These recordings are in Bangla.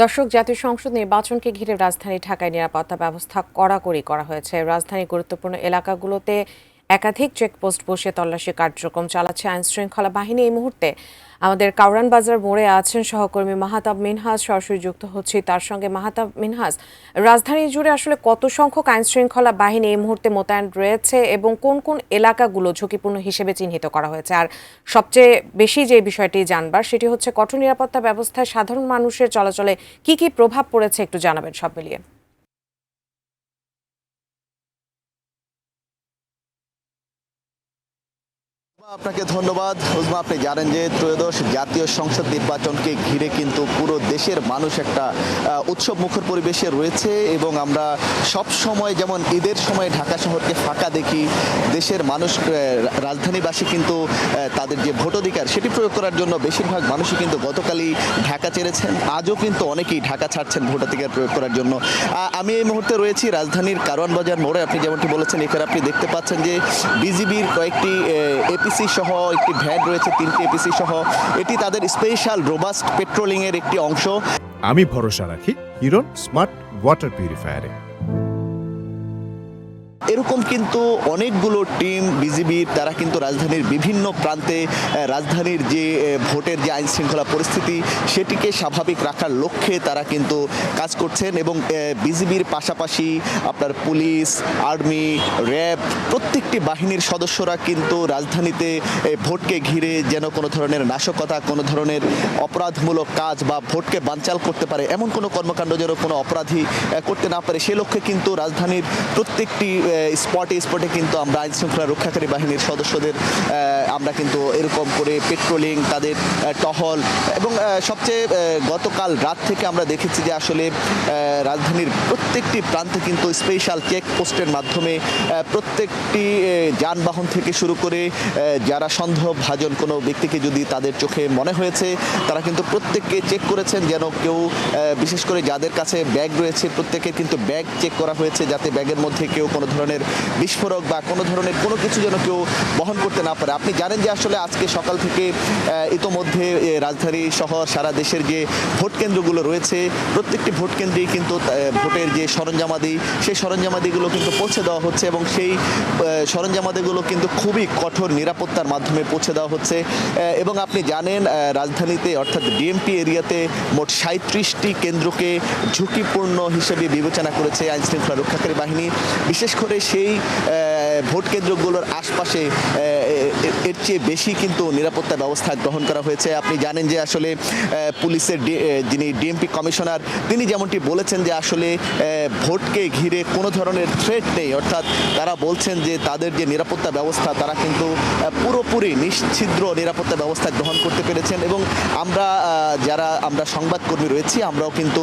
দর্শক, জাতীয় সংসদ নির্বাচনকে ঘিরে রাজধানী ঢাকায় নিরাপত্তা ব্যবস্থা কড়াকড়ি করা হয়েছে। রাজধানীর গুরুত্বপূর্ণ এলাকাগুলোতে একাধিক চেকপোস্ট বসে তল্লাশি কার্যক্রম চালাচ্ছে আইনশৃঙ্খলা বাহিনী। এই মুহূর্তে আমাদের কাউরান বাজার মোড়ে আছেন সহকর্মী মাহাতাব মিনহাজ, সরাসরি যুক্ত হচ্ছি তার সঙ্গে। মাহাতাব মিনহাজ, রাজধানী জুড়ে আসলে কত সংখ্যক আইনশৃঙ্খলা বাহিনী এই মুহূর্তে মোতায়েন রয়েছে এবং কোন কোন এলাকাগুলো ঝুঁকিপূর্ণ হিসেবে চিহ্নিত করা হয়েছে? আর সবচেয়ে বেশি যে বিষয়টি জানবার সেটি হচ্ছে কঠোর নিরাপত্তা ব্যবস্থায় সাধারণ মানুষের চলাচলে কি কি প্রভাব পড়েছে, একটু জানাবেন সব মিলিয়ে। আপনাকে ধন্যবাদ উজমা। আপনি জানেন যে ত্রয়োদশ জাতীয় সংসদ নির্বাচনকে ঘিরে কিন্তু পুরো দেশের মানুষ একটা উৎসব মুখর পরিবেশে রয়েছে এবং আমরা সব সময় যেমন ঈদের সময় ঢাকা শহরকে ফাঁকা দেখি, দেশের মানুষ রাজধানীবাসী কিন্তু তাদের যে ভোটাধিকার সেটি প্রয়োগ করার জন্য বেশিরভাগ মানুষই কিন্তু গতকালই ঢাকা ছেড়েছেন। আজও কিন্তু অনেকেই ঢাকা ছাড়ছেন ভোটাধিকার প্রয়োগ করার জন্য। আমি এই মুহূর্তে রয়েছি রাজধানীর কারওয়ান বাজার মোড়ে। আপনি যেমনটি বলেছেন, এখানে আপনি দেখতে পাচ্ছেন যে বিজিবির কয়েকটি এপিসি সহ একটি ভ্যান রয়েছে, 3টি এপিসি সহ। এটি তাদের স্পেশাল রোবাস্ট পেট্রোলিং এর একটি অংশ। আমি ভরসা রাখি হিরন স্মার্ট ওয়াটার পিউরিফায়ারে। এরকম কিন্তু অনেকগুলো টিম বিজিবির, তারা কিন্তু রাজধানীর বিভিন্ন প্রান্তে রাজধানীর যে ভোটের যে আইন শৃঙ্খলা পরিস্থিতি সেটিকে স্বাভাবিক রাখার লক্ষ্যে তারা কিন্তু কাজ করছেন। এবং বিজিবির পাশাপাশি আপনার পুলিশ, আর্মি, র্যাব প্রত্যেকটি বাহিনীর সদস্যরা কিন্তু রাজধানীতে ভোটকে ঘিরে যেন কোনো ধরনের নাশকতা, কোনো ধরনের অপরাধমূলক কাজ বা ভোটকে বানচাল করতে পারে এমন কোনো কর্মকাণ্ড যেন কোনো অপরাধী করতে না পারে, সে লক্ষ্যে কিন্তু রাজধানীর প্রত্যেকটি স্পটে কিন্তু আমরা আইন শৃঙ্খলা রক্ষাকারী বাহিনীর সদস্যদের আমরা কিন্তু এরকম করে পেট্রোলিং, তাদের টহল এবং সবচেয়ে গতকাল রাত থেকে আমরা দেখেছি যে আসলে রাজধানীর প্রত্যেকটি প্রান্তে কিন্তু স্পেশাল চেকপোস্টের মাধ্যমে প্রত্যেকটি যানবাহন থেকে শুরু করে যারা সন্দেহভাজন কোনো ব্যক্তিকে যদি তাদের চোখে মনে হয়েছে, তারা কিন্তু প্রত্যেককে চেক করেছেন যেন কেউ, বিশেষ করে যাদের কাছে ব্যাগ রয়েছে প্রত্যেকের কিন্তু ব্যাগ চেক করা হয়েছে যাতে ব্যাগের মধ্যে কেউ কোনো ধরনের বিস্ফোরক বা কোনো ধরনের কোনো কিছু যেন কেউ বহন করতে না পারে। আপনি জানেন যে আসলে আজকে সকাল থেকে ইতোমধ্যে রাজধানী শহর সারা দেশের যে ভোট কেন্দ্রগুলো রয়েছে প্রত্যেকটি ভোট কেন্দ্রেই কিন্তু ভোটের যে সরঞ্জামাদি সেই সরঞ্জামাদিগুলো কিন্তু পৌঁছে দেওয়া হচ্ছে এবং সেই সরঞ্জামাদিগুলো কিন্তু খুবই কঠোর নিরাপত্তার মাধ্যমে পৌঁছে দেওয়া হচ্ছে। এবং আপনি জানেন রাজধানীতে অর্থাৎ ডিএমপি এরিয়াতে মোট 37টি কেন্দ্রকে ঝুঁকিপূর্ণ হিসেবে বিবেচনা করেছে আইন শৃঙ্খলা রক্ষাকারী বাহিনী। বিশেষ করে সেই ভোট কেন্দ্রগুলোর আশপাশে এর চেয়ে বেশি কিন্তু নিরাপত্তা ব্যবস্থা গ্রহণ করা হয়েছে। আপনি জানেন যে আসলে পুলিশের যিনি ডিএমপি কমিশনার তিনি যেমনটি বলেছেন যে আসলে ভোটকে ঘিরে কোনো ধরনের থ্রেট নেই, অর্থাৎ তারা বলছেন যে তাদের যে নিরাপত্তা ব্যবস্থা তারা কিন্তু পুরোপুরি নিশ্ছিদ্র নিরাপত্তা ব্যবস্থা গ্রহণ করতে পেরেছেন। এবং আমরা সংবাদকর্মী রয়েছি, আমরাও কিন্তু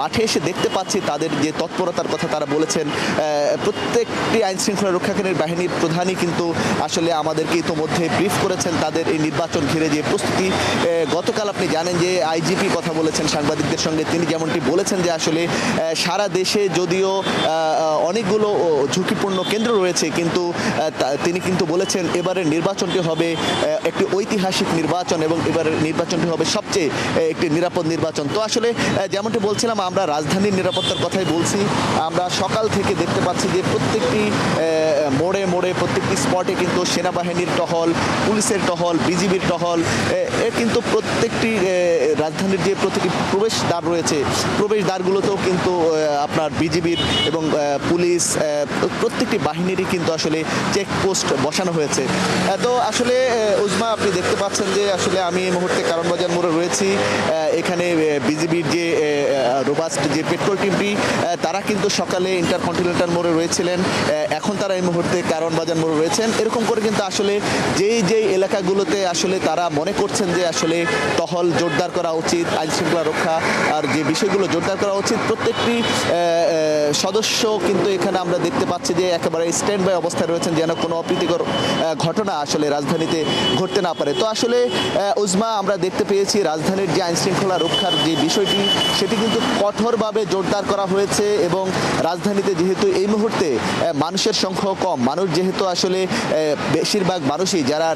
মাঠে এসে দেখতে পাচ্ছি তাদের যে তৎপরতার কথা তারা বলেছেন। প্রত্যেকটি আইন শৃঙ্খলা রক্ষাকারী বাহিনীর প্রধানই কিন্তু আসলে আমাদেরকে ইতোমধ্যে ব্রিফ করেছেন তাদের এই নির্বাচন ঘিরে যে প্রস্তুতি। গতকাল আপনি জানেন যে আইজিপি কথা বলেছেন সাংবাদিকদের সঙ্গে, তিনি যেমনটি বলেছেন যে আসলে সারা দেশে যদিও অনেকগুলো ঝুঁকিপূর্ণ কেন্দ্র রয়েছে কিন্তু তিনি কিন্তু বলেছেন এবারের নির্বাচনটি হবে একটি ঐতিহাসিক নির্বাচন এবং এবারের নির্বাচনটি হবে সবচেয়ে একটি নিরাপদ নির্বাচন। তো আসলে যেমনটি বলছিলাম আমরা রাজধানীর নিরাপত্তার কথাই বলছি। আমরা সকাল থেকে দেখতে পাচ্ছি যে প্রত্যেকটি মোড়ে মোড়ে প্রত্যেকটি স্পটে কিন্তু সেনাবাহিনীর টহল, পুলিশের টহল, বিজিবির টহল কিন্তু প্রত্যেকটি রাজধানীর যে প্রতিটি প্রবেশদ্বার রয়েছে প্রবেশদ্বারগুলোতেও কিন্তু আপনার বিজিবির এবং পুলিশ প্রত্যেকটি বাহিনীরই কিন্তু আসলে চেকপোস্ট বসানো হয়েছে। তো আসলে উজমা আপনি দেখতে পাচ্ছেন যে আসলে আমি এই মুহূর্তে কারওয়ান বাজার মোড়ে রয়েছি। এখানে বিজিবির যে রোবাস্ট যে পেট্রোল টিমটি তারা কিন্তু সকালে ইন্টারকন্টিনেন্টাল মোড়ে রয়েছিলেন, এখন তারা এই মুহূর্তে কারওয়ান বাজার মোড়ে রয়েছেন। এরকম করে কিন্তু আসলে যেই এলাকাগুলোতে আসলে তারা মনে করছেন যে আসলে টহল জোরদার করা উচিত, আইন শৃঙ্খলা রক্ষা আর যে বিষয়গুলো জোরদার করা উচিত, প্রত্যেকটি সদস্য কিন্তু এখানে আমরা দেখতে পাচ্ছি যে একেবারে স্ট্যান্ড বাই অবস্থায় রয়েছেন যেন কোনো অপ্রীতিকর ঘটনা আসলে রাজধানীতে ঘটতে না পারে। তো আসলে উজমা আমরা দেখতে পেয়েছি রাজধানীর যে আইন শৃঙ্খলা রক্ষার যে বিষয়টি সেটি কিন্তু কঠোরভাবে জোরদার করা হয়েছে এবং রাজধানীতে যেহেতু এই মুহূর্তে মানুষের সংখ্যাও কম, মানুষ যেহেতু আসলে বেশিরভাগ মানুষই যারা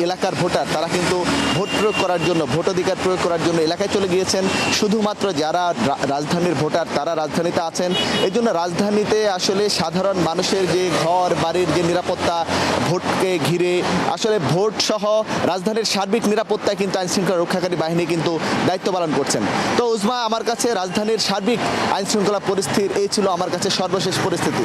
এলাকার ভোটার তারা কিন্তু ভোট প্রয়োগ করার জন্য ভোটাধিকার প্রয়োগ করার জন্য এলাকায় চলে গিয়েছেন। শুধুমাত্র যারা রাজধানীর ভোটার তারা রাজধানীতে আছেন। এই জন্য রাজধানীতে আসলে সাধারণ মানুষের যে ঘর বাড়ির যে নিরাপত্তা, ভোটকে ঘিরে আসলে ভোট সহ রাজধানীর সার্বিক নিরাপত্তায় কিন্তু আইনশৃঙ্খলা রক্ষাকারী বাহিনী কিন্তু দায়িত্ব পালন করছেন। তো উজমা, আমার কাছে রাজধানীর সার্বিক আইনশৃঙ্খলা পরিস্থিতির এই ছিল আমার কাছে সর্বশেষ পরিস্থিতি।